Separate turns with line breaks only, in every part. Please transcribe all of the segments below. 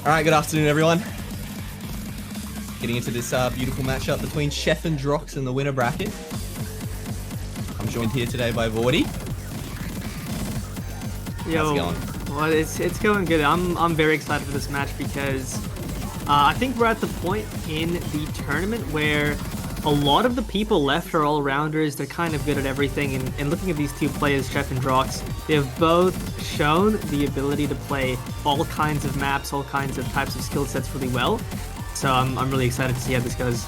Alright, good afternoon everyone. Getting into this beautiful matchup between Chef and Drox in the winner bracket. I'm joined here today by Vordy.
Yo,
how's it going?
well, it's going good. I'm very excited for this match because I think we're at the point in the tournament where a lot of the people left are all-rounders. They're kind of good at everything. And looking at these two players, Chef and Drox, they've both shown the ability to play all kinds of maps, all kinds of types of skill sets really well. So I'm really excited to see how this goes.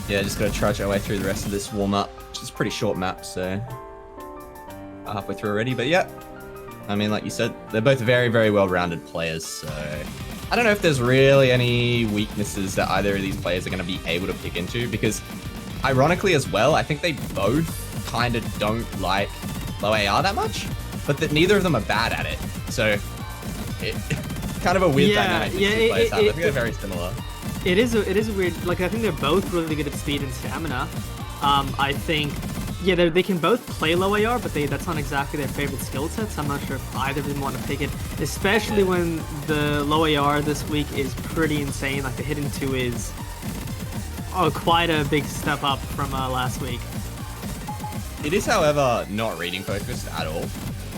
Yeah, just gotta trudge our way through the rest of this warm-up, which is a pretty short map, so halfway through already. But yeah, I mean, like you said, they're both very, very well-rounded players, so I don't know if there's really any weaknesses that either of these players are going to be able to pick into, because ironically as well, I think they both kind of don't like low AR that much, but that neither of them are bad at it. So it's kind of a weird dynamic these two players have. I think they're very similar.
It is a weird, like, I think they're both really good at speed and stamina. I think, yeah, they can both play low AR, but that's not exactly their favorite skill sets. I'm not sure if either of them want to pick it, especially when the low AR this week is pretty insane. Like, the hidden 2 is quite a big step up from last week.
It is, however, not reading focused at all.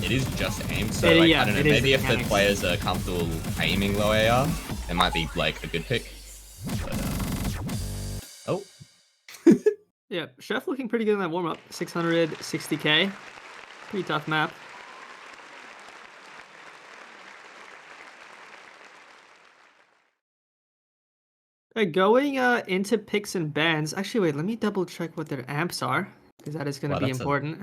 It is just aim, so I don't know, maybe if the players are comfortable aiming low AR, it might be like a good pick. But, oh.
Yeah, Chef looking pretty good in that warm-up. 660k. Pretty tough map. Okay, going into picks and bans. Actually, wait, let me double check what their amps are, because that is going to be important.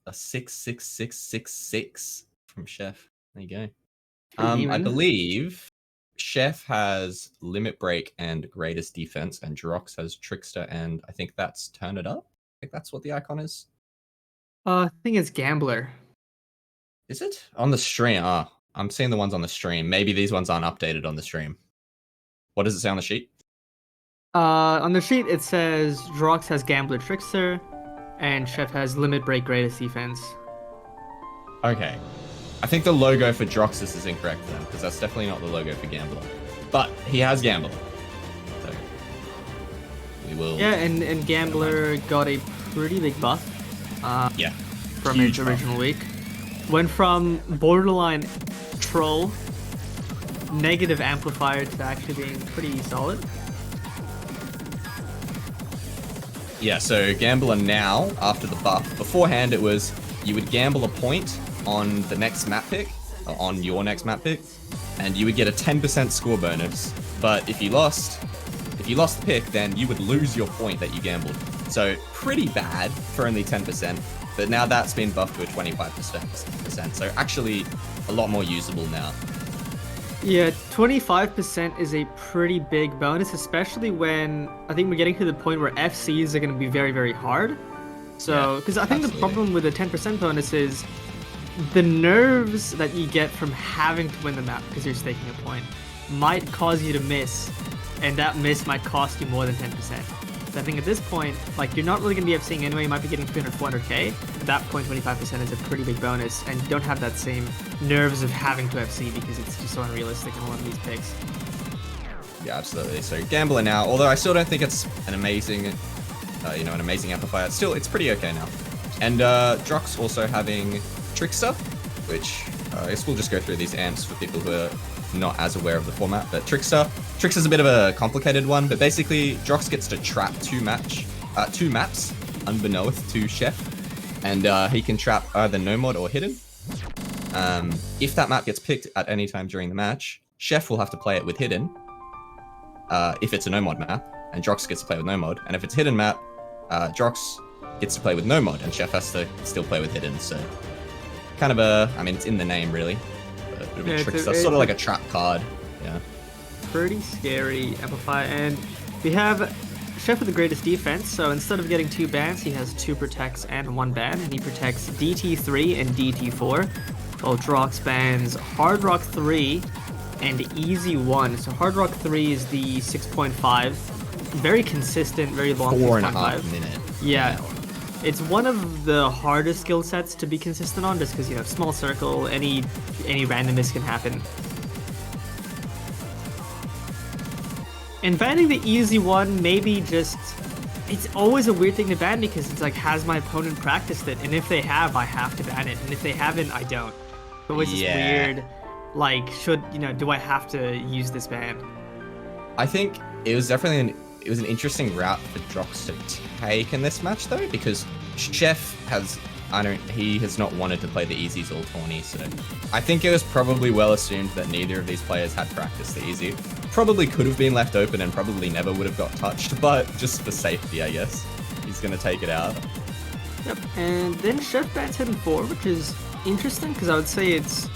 A 66666 from Chef. There you go.
Pretty
I
even.
believe Chef has Limit Break and Greatest Defense, and Drox has Trickster, and I think that's Turn It Up. I think that's what the icon is.
I think it's Gambler.
Is it? On the stream. I'm seeing the ones on the stream. Maybe these ones aren't updated on the stream. What does it say on the sheet?
On the sheet, it says Drox has Gambler Trickster, and Chef has Limit Break Greatest Defense.
Okay. I think the logo for Droxus is incorrect then, because that's definitely not the logo for Gambler. But he has Gambler. So we will...
Yeah, and Gambler got a pretty big buff.
Yeah.
From its original week. Went from borderline troll, negative amplifier, to actually being pretty solid.
Yeah, so Gambler now, after the buff, beforehand it was you would gamble a point on the next map pick, on your next map pick, and you would get a 10% score bonus. But if you lost the pick, then you would lose your point that you gambled. So pretty bad for only 10%, but now that's been buffed to a 25%. So actually a lot more usable now.
Yeah, 25% is a pretty big bonus, especially when I think we're getting to the point where FCs are going to be very, very hard. So, because I think the problem with the 10% bonus is the nerves that you get from having to win the map because you're staking a point might cause you to miss, and that miss might cost you more than 10%. So I think at this point, like, you're not really going to be FCing anyway. You might be getting 300, 400k. At that point, 25% is a pretty big bonus, and you don't have that same nerves of having to FC because it's just so unrealistic in one of these picks.
Yeah, absolutely. So Gambler now, although I still don't think it's an amazing, an amazing amplifier. It's pretty okay now. And Drox also having Trickster, which I guess we'll just go through these amps for people who are not as aware of the format. But Trickster's a bit of a complicated one, but basically Drox gets to trap two maps, unbeknownst to Chef, and he can trap either no mod or hidden. If that map gets picked at any time during the match, Chef will have to play it with hidden, if it's a no mod map, and Drox gets to play with no mod. And if it's a hidden map, Drox gets to play with no mod, and Chef has to still play with hidden. So kind of it's in the name really. A bit of a trickster, sort of like a trap card. Yeah.
Pretty scary amplifier, and we have Chef with the greatest defense. So instead of getting 2 bans, he has 2 protects and 1 ban, and he protects DT3 and DT4. While Drox bans Hard Rock 3 and Easy 1. So Hard Rock 3 is the 6.5, very consistent, very long
4.5 minute.
Yeah. It's one of the hardest skill sets to be consistent on, just because you have small circle, any randomness can happen. And banning the easy one, maybe just, it's always a weird thing to ban because it's like, has my opponent practiced it? And if they have, I have to ban it. And if they haven't, I don't. So it's just weird, like, do I have to use this ban?
I think it was definitely an interesting route for Drox to take in this match though, because Chef has he has not wanted to play the easies all tourney, so I think it was probably well assumed that neither of these players had practiced the easy. Probably could have been left open and probably never would have got touched, but just for safety, I guess, he's gonna take it out.
Yep, and then Chef bans Hidden 4, which is interesting because I would say it's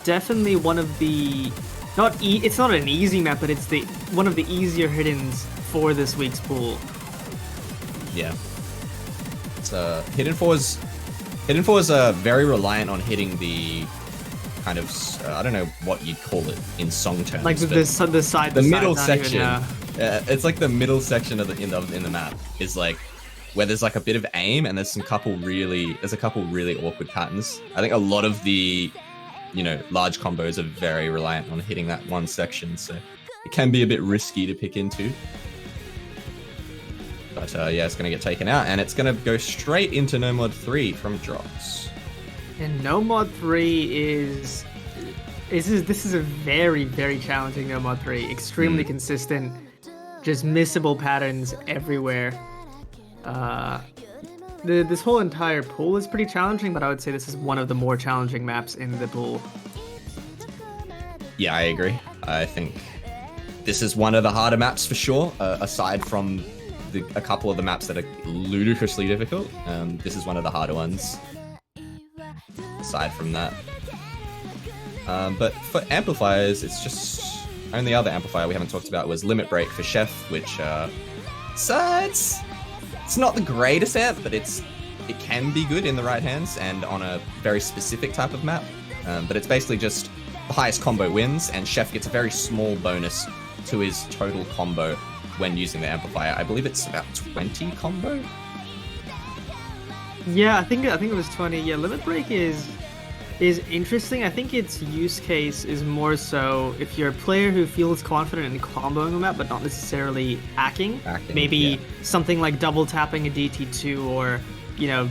definitely one of the it's not an easy map, but it's one of the easier hiddens for this week's pool.
Yeah. It's Hidden 4 is very reliant on hitting the kind of I don't know what you'd call it in song terms.
Like the side,
the middle section. It's like the middle section of in the map is like where there's like a bit of aim and there's a couple really awkward patterns. I think a lot of the large combos are very reliant on hitting that one section, so it can be a bit risky to pick into. But yeah, it's going to get taken out, and it's going to go straight into No Mod 3 from Drox.
And No Mod 3 this is a very, very challenging No Mod 3. Extremely consistent, just missable patterns everywhere. This whole entire pool is pretty challenging, but I would say this is one of the more challenging maps in the pool. Yeah,
I agree. I think this is one of the harder maps for sure, aside from a couple of the maps that are ludicrously difficult. This is one of the harder ones, aside from that. But for amplifiers, it's just... Only other amplifier we haven't talked about was Limit Break for Chef, which... it's not the greatest amp, but it can be good in the right hands and on a very specific type of map. But it's basically just the highest combo wins, and Chef gets a very small bonus to his total combo when using the amplifier. I believe it's about 20 combo.
Yeah, I think it was 20. Yeah, Limit Break is interesting. I think its use case is more so if you're a player who feels confident in comboing a map, but not necessarily hacking. Maybe something like double tapping a DT2 or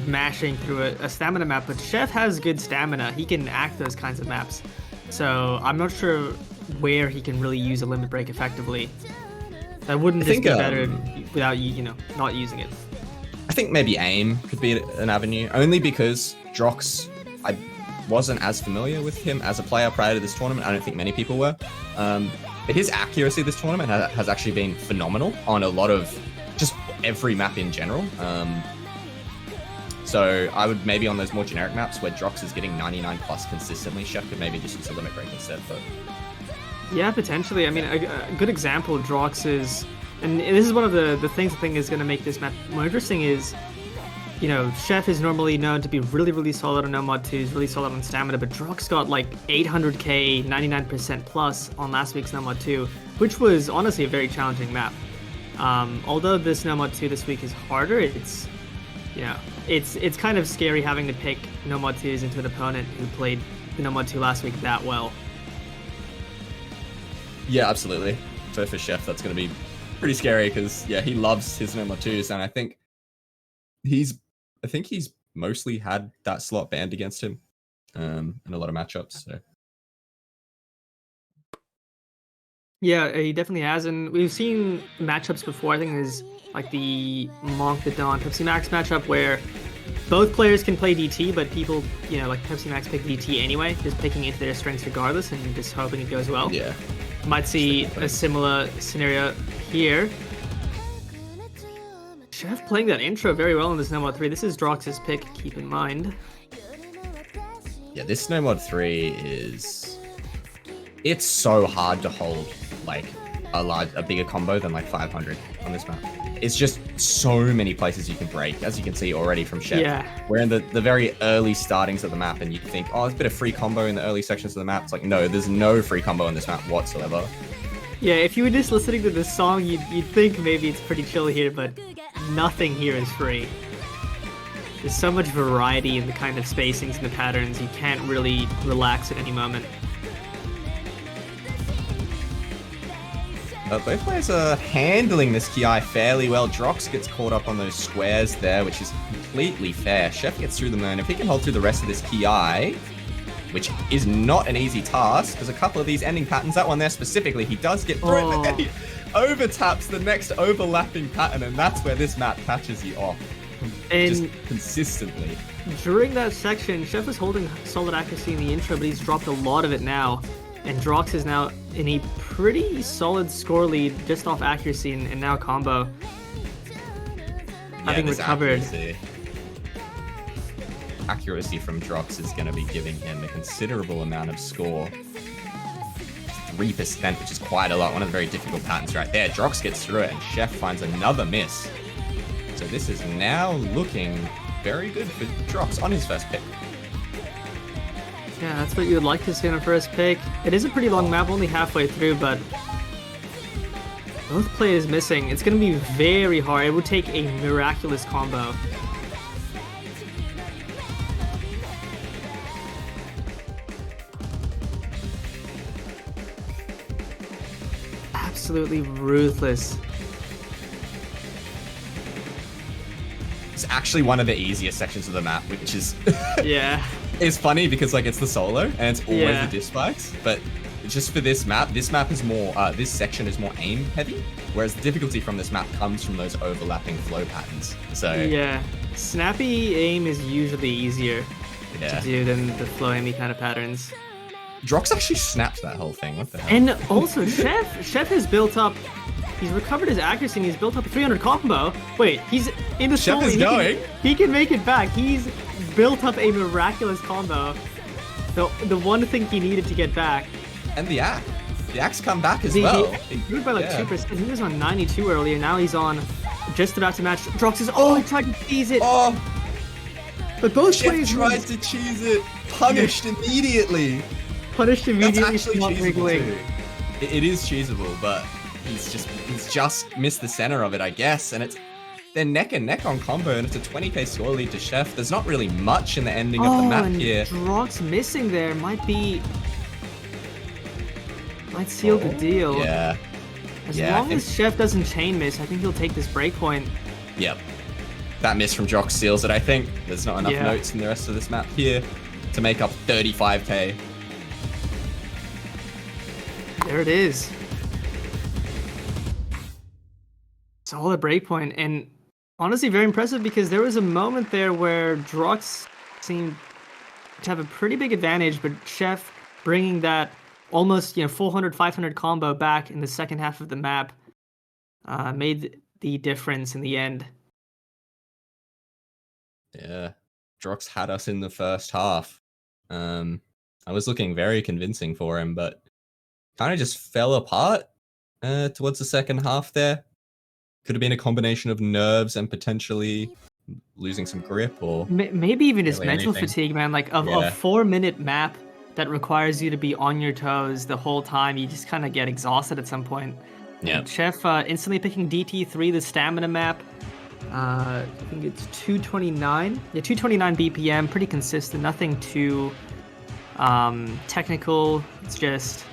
mashing through a stamina map. But Chef has good stamina. He can act those kinds of maps. So I'm not sure where he can really use a Limit Break effectively. That wouldn't just be better without not using it.
I think maybe aim could be an avenue, only because Drox, I wasn't as familiar with him as a player prior to this tournament. I don't think many people were. But his accuracy this tournament has actually been phenomenal on a lot of just every map in general. So I would maybe on those more generic maps where Drox is getting 99 plus consistently, Chef could maybe just use a Limit Break instead. But
yeah, potentially. I mean, a good example of Drox is, and this is one of the things I think is going to make this map more interesting is, Chef is normally known to be really, really solid on No Mod 2s, really solid on stamina, but Drox got like 800k, 99% plus on last week's No Mod 2, which was honestly a very challenging map. Although this No Mod 2 this week is harder, it's kind of scary having to pick No Mod 2s into an opponent who played the No Mod 2 last week that well.
Yeah, absolutely. So for Chef, that's going to be pretty scary because, yeah, he loves his No Mod 2s, and I think he's mostly had that slot banned against him in a lot of matchups. So.
Yeah, he definitely has, and we've seen matchups before. I think there's like the Monk, the Dawn, Pepsi Max matchup where both players can play DT, but people, like Pepsi Max pick DT anyway, just picking into their strengths regardless and just hoping it goes well.
Yeah.
Might see a similar scenario here. Chef playing that intro very well in this No Mod 3. This is Drox's pick, keep in mind.
Yeah, this No Mod 3 it's so hard to hold like a bigger combo than like 500 on this map. It's just so many places you can break, as you can see already from Chef.
Yeah.
We're in the very early startings of the map, and you think, oh, there's a bit of free combo in the early sections of the map. It's like, no, there's no free combo in this map whatsoever.
Yeah, if you were just listening to this song, you'd think maybe it's pretty chill here, but nothing here is free. There's so much variety in the kind of spacings and the patterns. You can't really relax at any moment.
Both players are handling this Ki fairly well. Drox gets caught up on those squares there, which is completely fair. Chef gets through them, and if he can hold through the rest of this Ki, which is not an easy task, because a couple of these ending patterns, that one there specifically, he does get through it, but then he overtaps the next overlapping pattern, and that's where this map catches you off. Just consistently.
During that section, Chef was holding solid accuracy in the intro, but he's dropped a lot of it now. And Drox is now in a pretty solid score lead just off accuracy and now combo. Having recovered.
Accuracy from Drox is going to be giving him a considerable amount of score. 3%, which is quite a lot. One of the very difficult patterns right there. Drox gets through it, and Chef finds another miss. So this is now looking very good for Drox on his first pick.
Yeah, that's what you would like to see on a first pick. It is a pretty long map, only halfway through, but both players missing. It's going to be very hard. It would take a miraculous combo. Absolutely ruthless.
It's actually one of the easiest sections of the map, which is
yeah.
It's funny because like it's the solo and it's always the disc spikes, but just for this map is more this section is more aim heavy, whereas the difficulty from this map comes from those overlapping flow patterns. So
yeah, snappy aim is usually easier to do than the flow aimy kind of patterns.
Drox actually snapped that whole thing. What the hell?
And also Chef has built up. He's recovered his accuracy and he's built up a 300 combo. Wait, he's in the
Chef is going.
He can make it back. He's built up a miraculous combo. The one thing he needed to get back.
And the axe. The axe come back as well.
He grew by like 2%. He was on 92 earlier. Now he's on just about to match. Drox is he tried to cheese it.
Oh.
But both
Chef
players
tried to cheese it. Punished immediately.
Punished immediately.
That's actually cheesable too. It is cheesable, but he's just missed the center of it, I guess, and they're neck and neck on combo, and it's a 20k score lead to Chef. There's not really much in the ending of the map here.
Drox missing there might seal the deal.
Yeah.
As long as Chef doesn't chain miss, I think he'll take this breakpoint.
Yep. That miss from Drox seals it, I think. There's not enough notes in the rest of this map here to make up 35k.
There it is. Solid breakpoint, and honestly very impressive because there was a moment there where Drox seemed to have a pretty big advantage, but Chef bringing that almost 400, 500 combo back in the second half of the map made the difference in the end.
Yeah, Drox had us in the first half. I was looking very convincing for him, but kind of just fell apart towards the second half there. Could have been a combination of nerves and potentially losing some grip, or
maybe even just mental fatigue, man. Like a 4-minute map that requires you to be on your toes the whole time, you just kind of get exhausted at some point. Yeah. Chef instantly picking DT3, the stamina map. I think it's 229. Yeah, 229 BPM, pretty consistent. Nothing too technical. It's just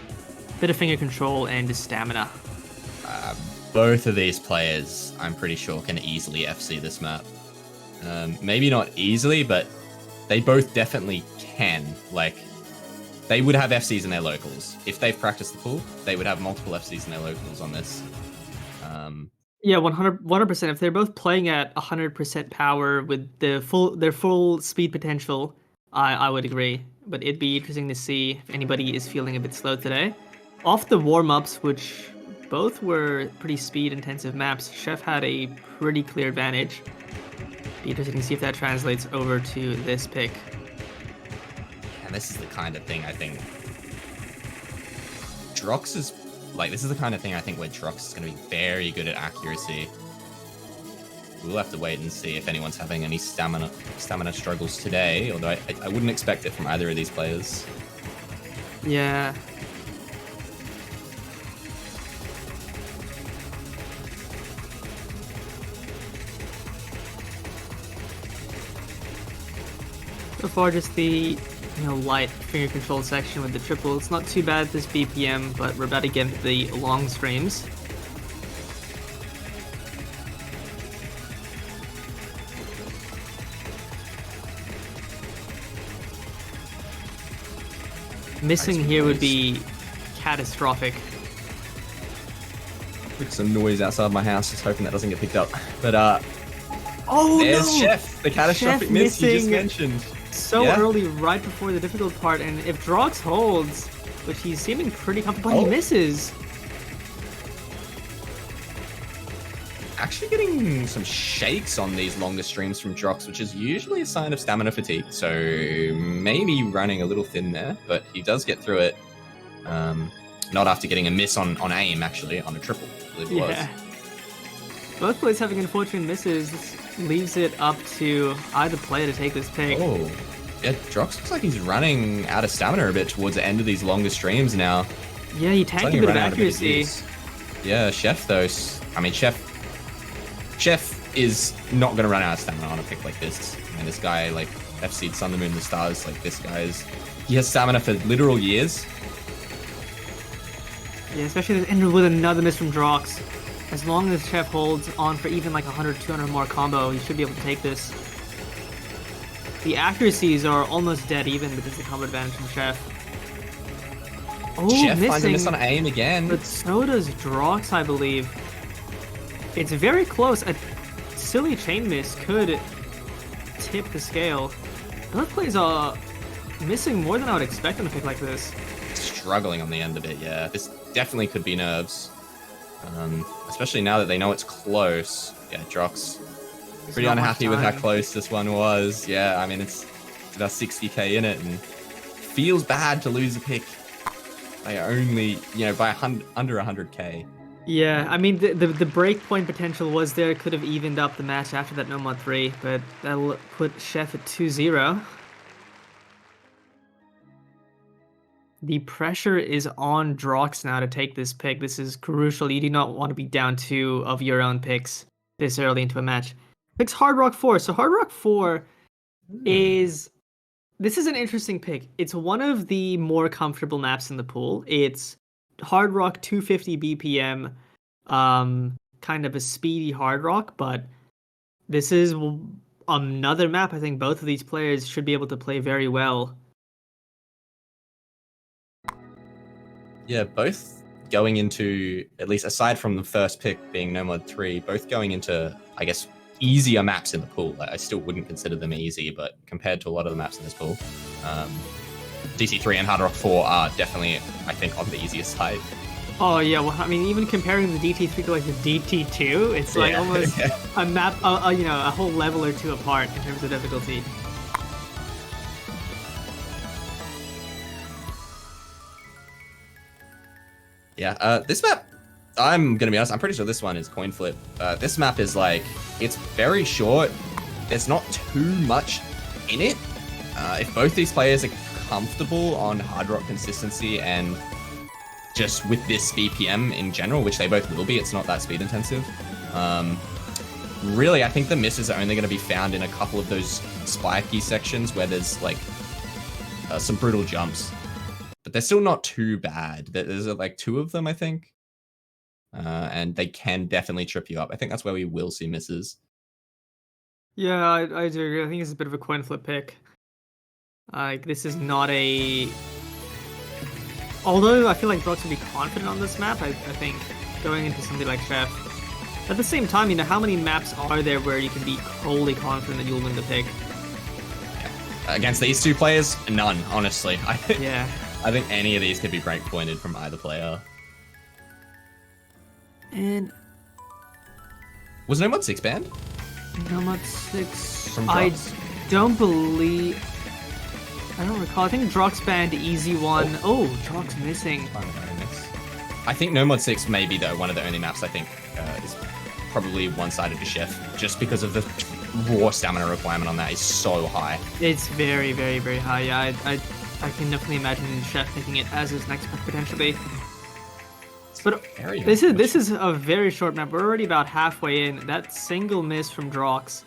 a bit of finger control and just stamina.
Both of these players, I'm pretty sure, can easily FC this map. Maybe not easily, but they both definitely can. Like, they would have FCs in their locals. If they've practiced the pool, they would have multiple FCs in their locals on this.
Yeah, 100%. If they're both playing at 100% power with their full speed potential, I would agree. But it'd be interesting to see if anybody is feeling a bit slow today. Off the warm-ups, which both were pretty speed-intensive maps, Chef had a pretty clear advantage. Be interesting to see if that translates over to this pick.
And this is the kind of thing I think Drox is like. This is the kind of thing I think where Drox is going to be very good at accuracy. We'll have to wait and see if anyone's having any stamina struggles today. Although I wouldn't expect it from either of these players.
Yeah. So far, just the light finger control section with the triple. It's not too bad this BPM, but we're about to get into the long streams. Missing here would be catastrophic.
Make some noise outside my house, just hoping that doesn't get picked up. But
oh
there's
no!
Chef, the catastrophic
Chef
miss you just
missing
mentioned.
So early, right before the difficult part, and if Drox holds, which he's seeming pretty comfortable, he misses.
Actually getting some shakes on these longer streams from Drox, which is usually a sign of stamina fatigue. So maybe running a little thin there, but he does get through it. Not after getting a miss on aim, actually, on a triple, I believe it was.
Both players having unfortunate misses. This leaves it up to either player to take this pick.
Oh, yeah, Drox looks like he's running out of stamina a bit towards the end of these longer streams now.
Yeah, he tanked a bit of accuracy.
Yeah, Chef, though. I mean, Chef is not going to run out of stamina on a pick like this. I mean, this guy, like, FC'd Sun, the Moon, the Stars, like, this guy's... He has stamina for literal years.
Yeah, especially with another miss from Drox. As long as Chef holds on for even like 100, 200 more combo, he should be able to take this. The accuracies are almost dead even, but there's the combo advantage from Chef. Oh,
Chef
missing.
finds a miss on aim again.
But so does Drox, I believe. It's very close. A silly chain miss could tip the scale. Both plays are missing more than I would expect on a pick like this.
Struggling on the end of it, yeah. This definitely could be nerves. Especially now that they know it's close. Yeah, Drox pretty unhappy with how close this one was. Yeah, I mean, it's about 60k in it, and feels bad to lose a pick by only, by under 100k.
Yeah, I mean, the break point potential was there. Could have evened up the match after that No Mod 3, but that'll put Chef at 2-0. The pressure is on Drox now to take this pick. This is crucial. You do not want to be down 2 of your own picks this early into a match. Picks Hard Rock 4. So Hard Rock 4 is... This is an interesting pick. It's one of the more comfortable maps in the pool. It's Hard Rock 250 BPM, kind of a speedy Hard Rock, but this is another map I think both of these players should be able to play very well.
Yeah, both going into, at least aside from the first pick being No Mod 3, both going into, I guess, easier maps in the pool. I still wouldn't consider them easy, but compared to a lot of the maps in this pool, DT3 and Hard Rock 4 are definitely, I think, on the easiest side.
Oh yeah, well, I mean, even comparing the DT3 to like the DT2, it's like almost a map, a whole level or two apart in terms of difficulty.
Yeah, this map, I'm gonna be honest, I'm pretty sure this one is coin flip. This map is like, it's very short. There's not too much in it. If both these players are comfortable on Hard Rock consistency and just with this BPM in general, which they both will be, it's not that speed intensive. Really, I think the misses are only going to be found in a couple of those spiky sections where there's like some brutal jumps. But they're still not too bad. There's like 2 of them, I think. And they can definitely trip you up. I think that's where we will see misses.
Yeah, I do agree. I think it's a bit of a coin flip pick. Like, this is not a... Although I feel like Drox would be confident on this map, I think, going into something like Chef. At the same time, how many maps are there where you can be wholly confident that you'll win the pick?
Against these 2 players, none, honestly.
Yeah.
I think any of these could be break pointed from either player.
And
was No Mod 6 banned?
No Mod 6
from Drox?
I don't believe. I don't recall. I think Drox banned Easy One. Oh, Drox missing.
I think No Mod 6 may be one of the only maps I think is probably one-sided to Chef, just because of the raw stamina requirement on that is so high.
It's very, very, very high. Yeah, I can definitely imagine Chef taking it as his next pick potentially. But this is a very short map. We're already about halfway in. That single miss from Drox.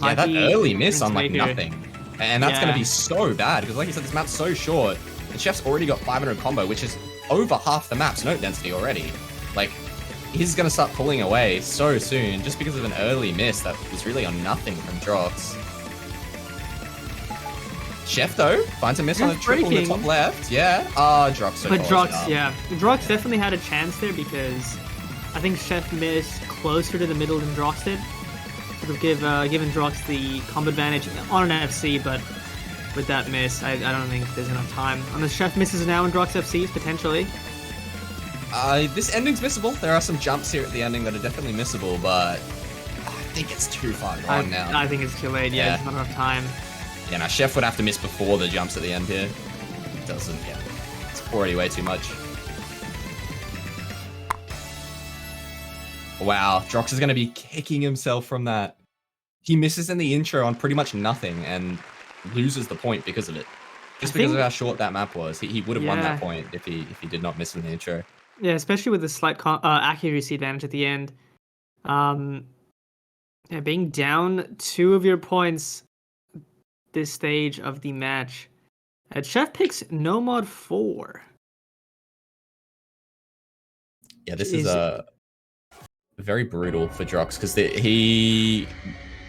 Yeah, that early miss on like
maker.
nothing. And that's going to
Yeah.
be so bad because like you said, this map's so short. And Chef's already got 500 combo, which is over half the map's note density already. Like, he's going to start pulling away so soon just because of an early miss that was really on nothing from Drox. Chef, though, finds a miss on a triple in the top left. Yeah. Drox so
But
polished it
Drox,
up.
yeah. Drox definitely had a chance there because I think Chef missed closer to the middle than Drox did. Would have given Drox the combo advantage on an FC, but with that miss, I don't think there's enough time. Unless Chef misses now and Drox FCs, potentially.
This ending's missable. There are some jumps here at the ending that are definitely missable, but I think it's too far gone now.
I think it's too late. Yeah, there's not enough time.
Yeah, now Chef would have to miss before the jumps at the end here. Doesn't, yeah. It's already way too much. Wow, Drox is going to be kicking himself from that. He misses in the intro on pretty much nothing and loses the point because of it. Just because of how short that map was. He would have won that point if he did not miss in the intro.
Yeah, especially with the slight accuracy advantage at the end. Yeah, being down 2 of your points this stage of the match. Chef picks No Mod 4.
Yeah, this is very brutal for Drox because he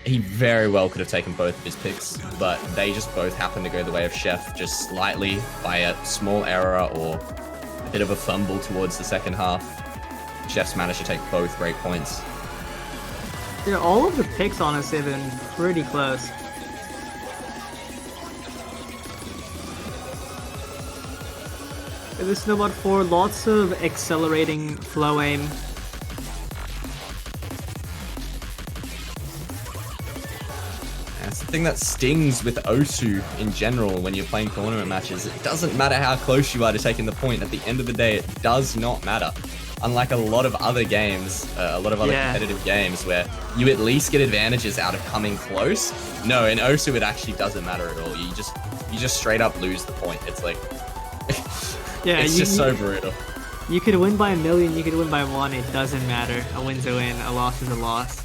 very well could have taken both of his picks, but they just both happen to go the way of Chef just slightly by a small error or a bit of a fumble towards the second half. Chef's managed to take both great points.
Yeah, all of the picks honestly have been pretty close. This No Mod 4, lots of accelerating flow aim.
That's the thing that stings with Osu in general when you're playing tournament matches. It doesn't matter how close you are to taking the point. At the end of the day, it does not matter. Unlike a lot of other games, a lot of other competitive games where you at least get advantages out of coming close. No, in Osu it actually doesn't matter at all. You just straight up lose the point. It's like,
yeah,
it's just so brutal.
You could win by 1,000,000, you could win by 1. It doesn't matter. A win's a win, a loss is a loss.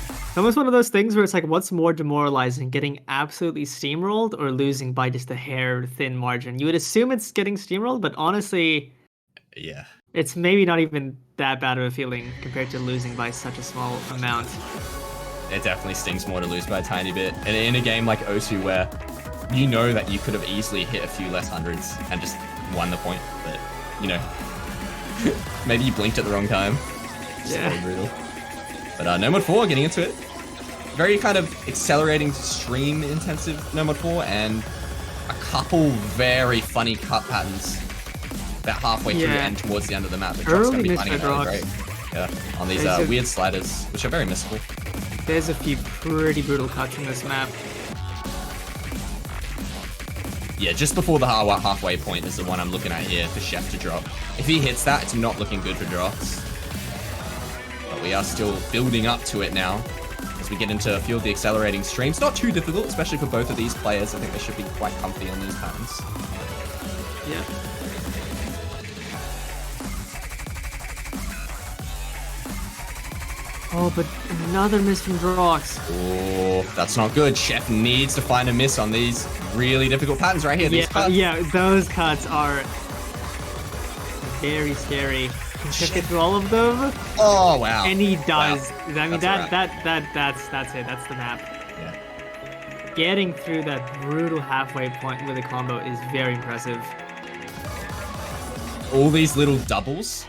It's almost one of those things where it's like, what's more demoralizing, getting absolutely steamrolled or losing by just a hair thin margin? You would assume it's getting steamrolled, but honestly,
yeah,
it's maybe not even that bad of a feeling compared to losing by such a small amount.
It definitely stings more to lose by a tiny bit. And in a game like Osu where you know that you could have easily hit a few less hundreds and just won the point, but you know, maybe you blinked at the wrong time.
Yeah.
So brutal. But No Mod 4 getting into it. Very kind of accelerating stream intensive No Mod 4 and a couple very funny cut patterns about halfway through and towards the end of the map. Drox going to be finding it really great. Yeah, on these weird sliders, which are very missable.
There's a few pretty brutal cuts in this map.
Yeah, just before the halfway point is the one I'm looking at here for Chef to drop. If he hits that, it's not looking good for Drox. But we are still building up to it now as we get into a few of the accelerating streams. Not too difficult, especially for both of these players. I think they should be quite comfy on these patterns.
Yeah. Oh, but another miss from Drox.
Oh, that's not good. Chef needs to find a miss on these really difficult patterns right here. These cuts.
Yeah, those cuts are very scary. Can Chef get through all of them?
Oh wow!
And he does. Wow. I mean, that's it. That's the map.
Yeah.
Getting through that brutal halfway point with a combo is very impressive.
All these little doubles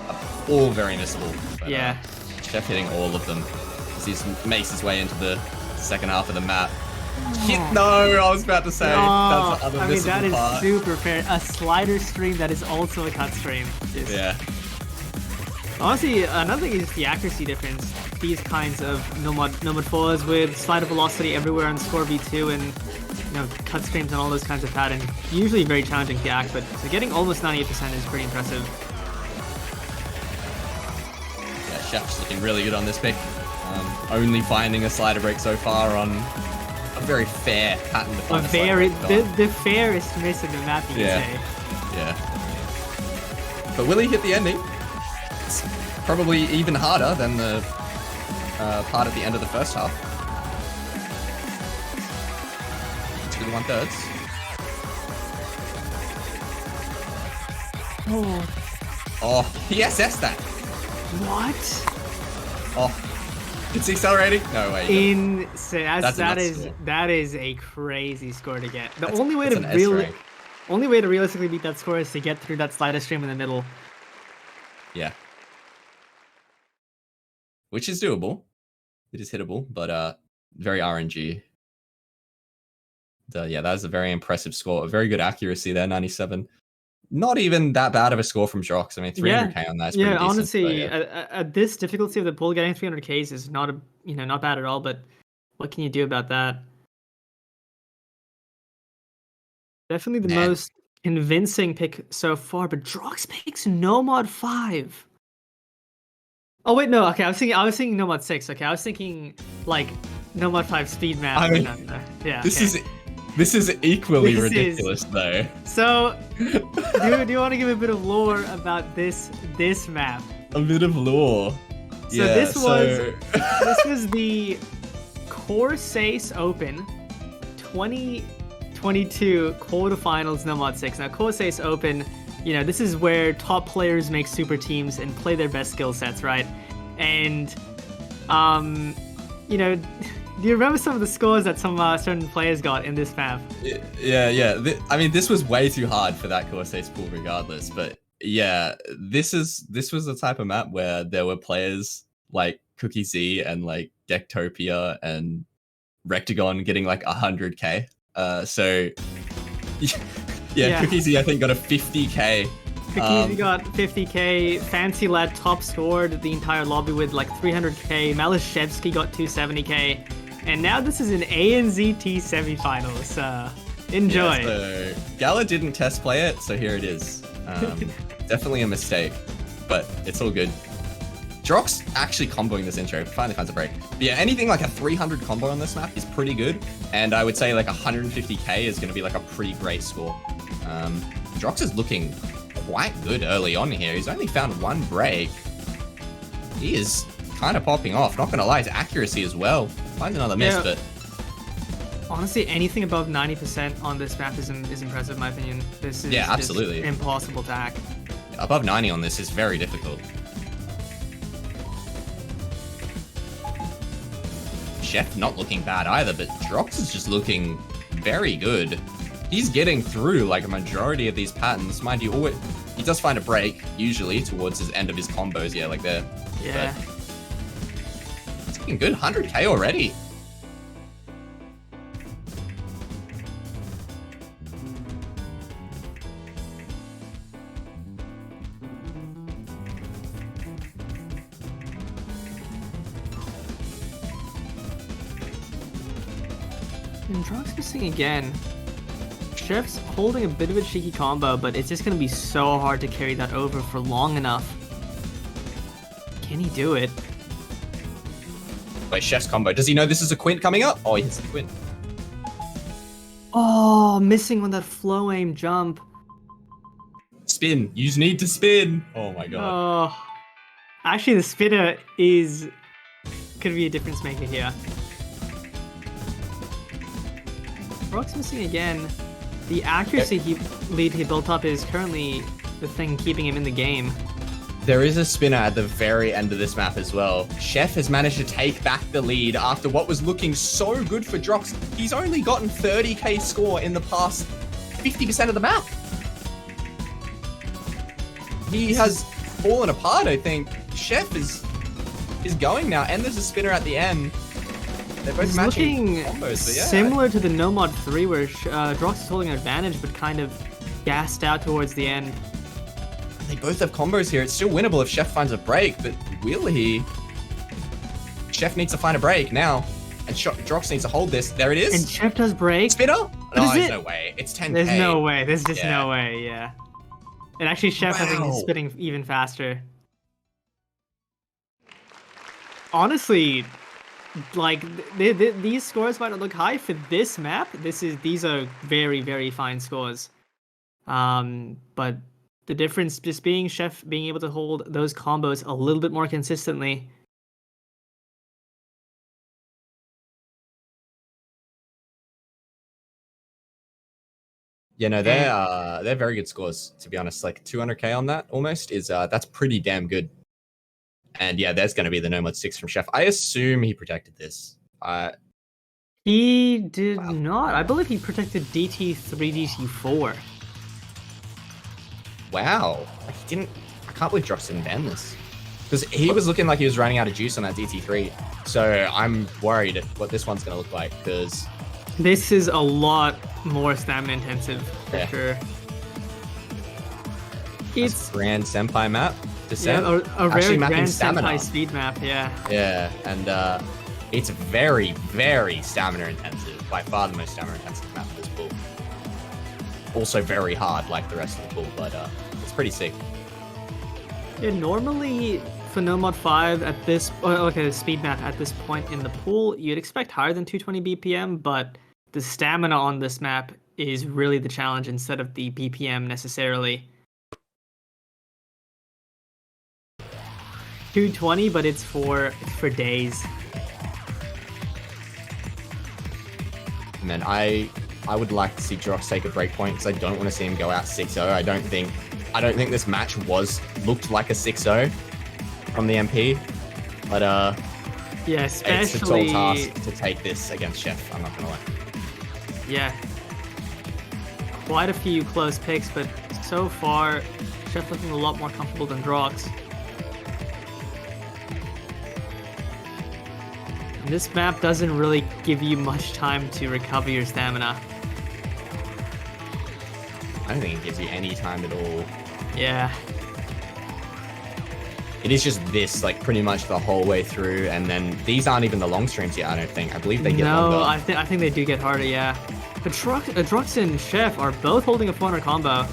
are all very missable. But,
yeah.
Chef hitting all of them as he makes his way into the second half of the map. No, I was about to say that's the other missable part. I mean,
that is super fair. A slider stream that is also a cut stream.
Yeah.
Honestly, another thing is the accuracy difference. These kinds of no mod 4s with slider velocity everywhere on score V2 and cut streams and all those kinds of patterns. Usually very challenging to act, but so getting almost 98% is pretty impressive.
Chef's looking really good on this pick. Only finding a slider break so far on a very fair pattern to find
the fairest miss in the map, you can say.
Yeah. But will he hit the ending? It's probably even harder than the part at the end of the first half. 2 1/3.
Oh.
Oh, he SS'd that.
What?
Oh, it's accelerating? No way.
Insane. That is a crazy score to get. The only way to realistically beat that score is to get through that slider stream in the middle.
Yeah. Which is doable. It is hittable, but very RNG. Yeah, that was a very impressive score. A very good accuracy there, 97. Not even that bad of a score from Drox. I mean, 300k on that's pretty decent.
Honestly, at this difficulty of the pool, getting 300ks is not not bad at all. But what can you do about that? Definitely the most convincing pick so far. But Drox picks Nomad 5. Oh wait, no. Okay, I was thinking Nomad 6. Okay, I was thinking like Nomad 5 speed map.
I mean,
yeah.
This is equally ridiculous, though.
So, do you want to give a bit of lore about this map?
A bit of lore.
So yeah, this was the Corsace Open 2022 quarterfinals Nomad 6. Now, Corsace Open, this is where top players make super teams and play their best skill sets, right? And, do you remember some of the scores that some certain players got in this map?
Yeah. I mean, this was way too hard for that Corsace pool regardless, but yeah, this was the type of map where there were players like Cookie Z and like Dectopia and Rectagon getting like 100k. So yeah, Cookie Z I think got a 50k.
Cookie Z got 50k. Fancy Lad top scored the entire lobby with like 300k. Malashevsky got 270k. And now this is an ANZT semifinals. Enjoy.
Yeah, so Gala didn't test play it, so here it is. Definitely a mistake, but it's all good. Drox actually comboing this intro finally finds a break. But yeah, anything like a 300 combo on this map is pretty good, and I would say like 150k is going to be like a pretty great score. Drox is looking quite good early on here. He's only found one break. He is kind of popping off. Not gonna lie, his accuracy as well. Finds another miss, but
honestly, anything above 90% on this map is impressive, in my opinion. This is
absolutely
impossible to hack.
Above 90 on this is very difficult. Chef not looking bad either, but Drox is just looking very good. He's getting through like a majority of these patterns. Mind you, he does find a break, usually, towards his end of his combos. Yeah, like there.
Yeah.
But it's looking good. 100k already.
And Drox missing again. Chef's holding a bit of a cheeky combo, but it's just going to be so hard to carry that over for long enough. Can he do it?
Wait, Chef's combo. Does he know this is a Quint coming up? Oh, he hits the Quint.
Oh, missing on that flow aim jump.
Spin. You need to spin. Oh my god.
Oh. Actually, the spinner could be a difference maker here. Drox missing again. The accuracy lead he built up is currently the thing keeping him in the game.
There is a spinner at the very end of this map as well. Chef has managed to take back the lead after what was looking so good for Drox. He's only gotten 30k score in the past 50% of the map. He has fallen apart, I think. Chef is going now, and there's a spinner at the end. They're both matching combos, but yeah.
Similar to the Nomad 3, where Drox is holding an advantage, but kind of gassed out towards the end.
They both have combos here. It's still winnable if Chef finds a break, but will he? Chef needs to find a break now, and Drox needs to hold this. There it is.
And Chef does break.
Spinner? No, there's no way. It's 10k.
There's no way. There's just no way, yeah. And actually, Chef, I think, is spinning even faster. Honestly, like, these scores might not look high for this map. These are very, very fine scores. But the difference just being Chef being able to hold those combos a little bit more consistently
Yeah, no, they're very good scores, to be honest. Like 200k on that almost is that's pretty damn good. And yeah, there's going to be the No Mod 6 from Chef. I assume he protected this.
He did
Wow.
not. I believe he protected DT3, DT4.
Wow. He didn't. I can't believe Drox didn't ban this. Because he was looking like he was running out of juice on that DT3. So I'm worried at what this one's going to look like. Because
this is a lot more stamina intensive, for sure.
It's Grand Senpai map. Descent.
Yeah, a rare Grand
stamina.
Senpai speed map, yeah.
Yeah, and it's very, very stamina intensive. By far the most stamina intensive map of this pool. Also very hard, like the rest of the pool, but it's pretty sick.
Yeah, normally for No Mod 5 at this, okay, the speed map at this point in the pool, you'd expect higher than 220 BPM, but the stamina on this map is really the challenge instead of the BPM necessarily. 220, but it's for days.
Man, I would like to see Drox take a break point because I don't want to see him go out 6-0. I don't think this match looked like a 6-0 from the MP, but
yeah, especially
it's a tall task to take this against Chef. I'm not gonna lie.
Yeah, quite a few close picks, but so far, Chef looking a lot more comfortable than Drox. This map doesn't really give you much time to recover your stamina.
I don't think it gives you any time at all.
Yeah.
It is just this, like, pretty much the whole way through, and then these aren't even the long streams yet, I don't think. I believe they get longer.
No, I think they do get harder, yeah. But Drox and Chef are both holding a 400 combo.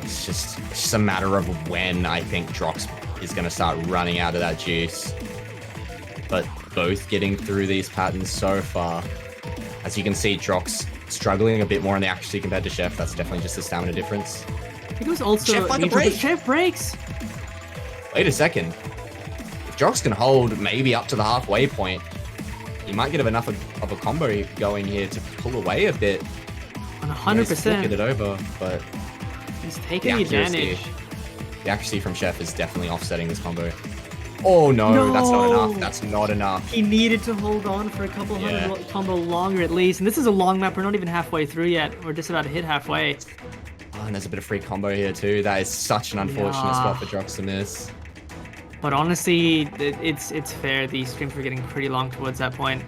It's just a matter of when I think Drox is going to start running out of that juice. But both getting through these patterns so far. As you can see, Drox struggling a bit more in the accuracy compared to Chef. That's definitely just a stamina difference.
I think it was also Chef breaks.
Wait a second. If Drox can hold maybe up to the halfway point, he might get enough of a combo going here to pull away a bit.
100%.
Get it over, but
he's taking the advantage.
The accuracy from Chef is definitely offsetting this combo. Oh no, that's not enough. That's not enough.
He needed to hold on for a couple hundred combo longer at least. And this is a long map. We're not even halfway through yet. We're just about to hit halfway.
Oh, and there's a bit of free combo here too. That is such an unfortunate spot for Drox to miss.
But honestly, it's fair. These streams were getting pretty long towards that point.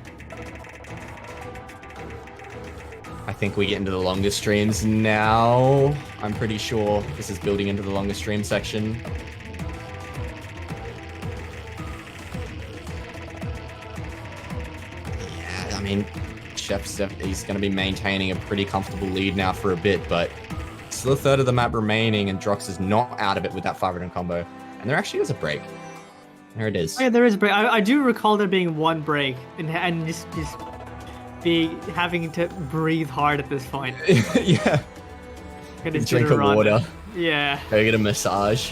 I think we get into the longer streams now. I'm pretty sure this is building into the longer stream section. I mean, Chef's he's going to be maintaining a pretty comfortable lead now for a bit, but still a third of the map remaining, and Drox is not out of it with that 500 combo. And there actually is a break. There it is.
Oh, yeah, there is a break. I do recall there being one break, and just having to breathe hard at this point.
Yeah. Drink of water.
Yeah.
Go get a massage.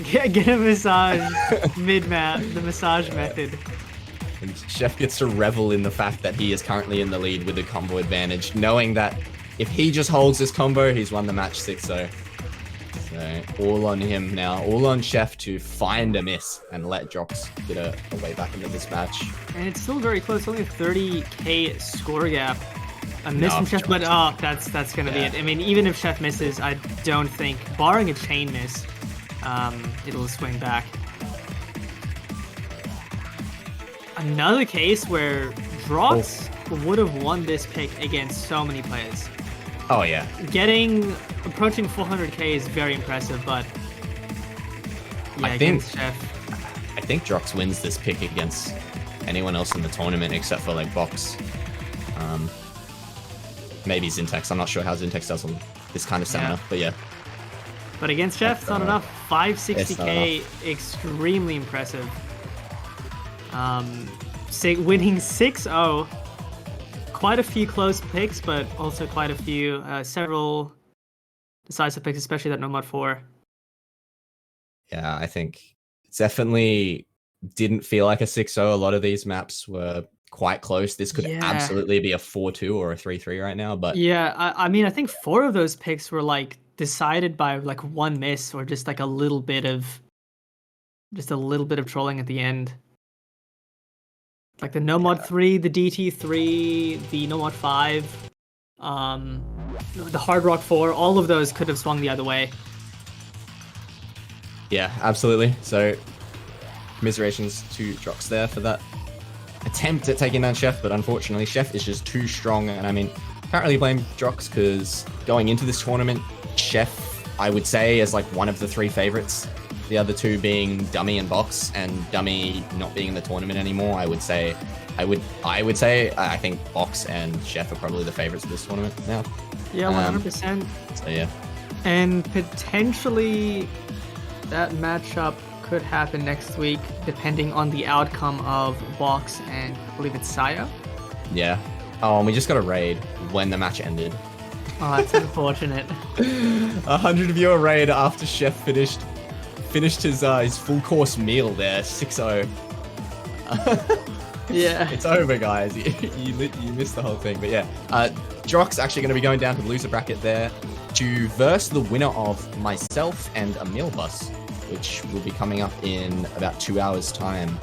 Get a massage mid-map, the massage method.
And Chef gets to revel in the fact that he is currently in the lead with a combo advantage, knowing that if he just holds this combo, he's won the match 6-0. So all on him now, all on Chef to find a miss and let Drox get a way back into this match.
And it's still very close, only a 30k score gap. A miss from Chef, but that's gonna be it. I mean, even if Chef misses, I don't think, barring a chain miss, it'll swing back. Another case where Drox would have won this pick against so many players.
Oh yeah.
Approaching 400k is very impressive, but yeah,
I think Drox wins this pick against anyone else in the tournament except for like Box. Maybe Zintex. I'm not sure how Zintex does on this kind of stamina, but yeah.
But against Chef, it's not enough. 560k, extremely impressive. Winning 6-0. Quite a few close picks, but also quite a few, several decisive picks, especially that No Mod 4.
Yeah, I think it definitely didn't feel like a 6-0. A lot of these maps were quite close. This could
Yeah.
absolutely be a 4-2 or a 3-3 right now, but
Yeah, I mean, I think four of those picks were like decided by like one miss or just like a little bit of trolling at the end. Like the No Mod 3, the DT3, the No Mod 5, um, the Hard Rock 4, all of those could have swung the other way.
yeah, absolutely. So commiserations to Drox there for that attempt at taking down Chef, but unfortunately Chef is just too strong. And I mean, can't really blame Drox because going into this tournament, Chef, I would say, is like one of the three favorites. The other two being Dummy and Box, and Dummy not being in the tournament anymore. I would say I think Box and Chef are probably the favorites of this tournament now.
Yeah, 100%.
So yeah.
And potentially that matchup could happen next week, depending on the outcome of Box and I believe it's Saya.
Yeah. Oh, and we just got a raid when the match ended.
Oh, that's unfortunate.
100 viewer raid after Chef finished his full course meal there, 6-0.
Yeah.
It's over, guys. You missed the whole thing. But yeah, Drox actually going to be going down to the loser bracket there to verse the winner of myself and a meal bus, which will be coming up in about 2 hours' time.